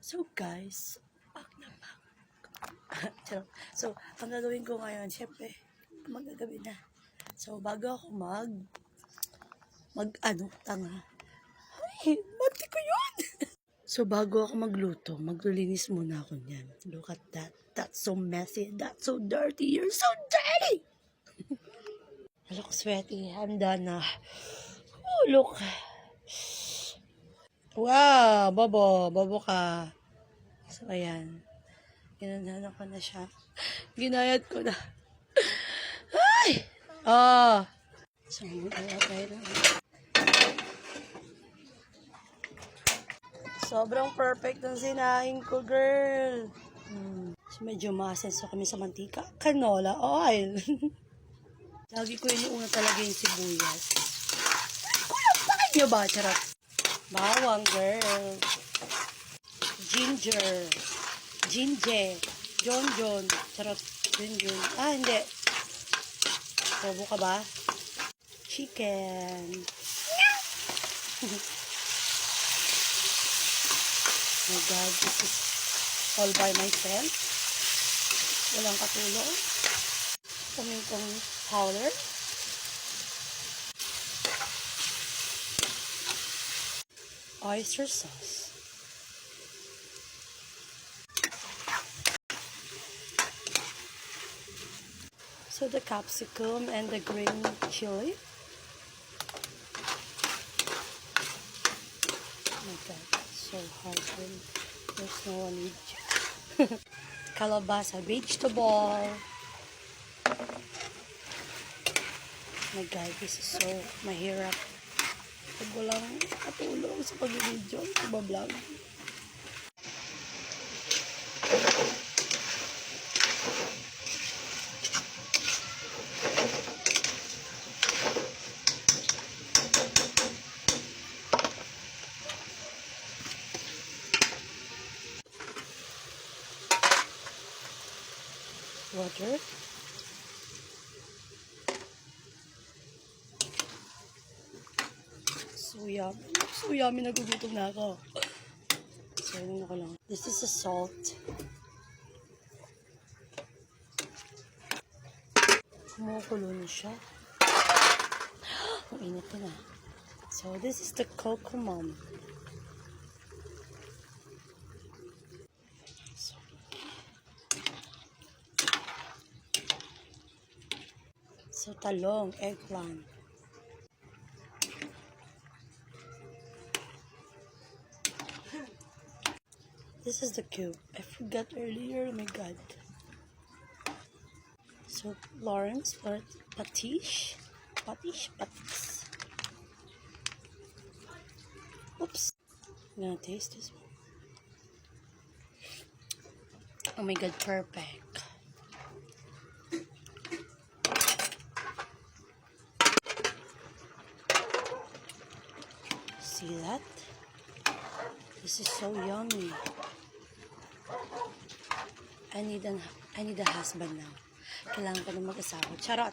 So guys, back na back. Charot. So, ang gagawin ko ngayon, syempre, magagabi na. So, bago ako tanga. Ay, mati ko yun! So, bago ako magluto, maglilinis muna ako niyan. Look at that. That's so messy. That's so dirty. You're so dirty! I look sweaty. I'm done na. Oh, look. Wow, bobo ka. So, ayan. Ginanahan ko na siya. Ginayat ko na. Ay! Oh! So, mag-alapay na. Sobrang perfect ng sinaing ko, girl. So, medyo maasenso kami sa mantika. Canola oil. Lagi ko inuuna talaga yung sibuyas. Kulampakan nyo ba? Charot. Bawang, girl. Ginger. John. Charot. John. Ah, hindi. Bobo ka ba? Chicken. Oh my God, this is all by myself. Walang katulong. Pamintong powder. Oyster sauce. So the capsicum and the green chili. Oh my God, so hard when there's no one with you. Kalabasa, vegetable. Oh my God, this is so mahirap. Pag walang katulong sa pag-video, pag-vlog. Water. So yummy, nagugutom na ako. So, yun ako lang. This is a salt. Kumukulo na siya. Ang init na. So, this is the Cocomom. So, talong, eggplant. This is the cube. I forgot earlier. Oh my God. So, Lawrence, or Patish. Oops. I'm gonna taste this one. Oh my God, perfect. See that? This is so yummy. I need a husband now. Kailangan ko na mag-asawa. Charot!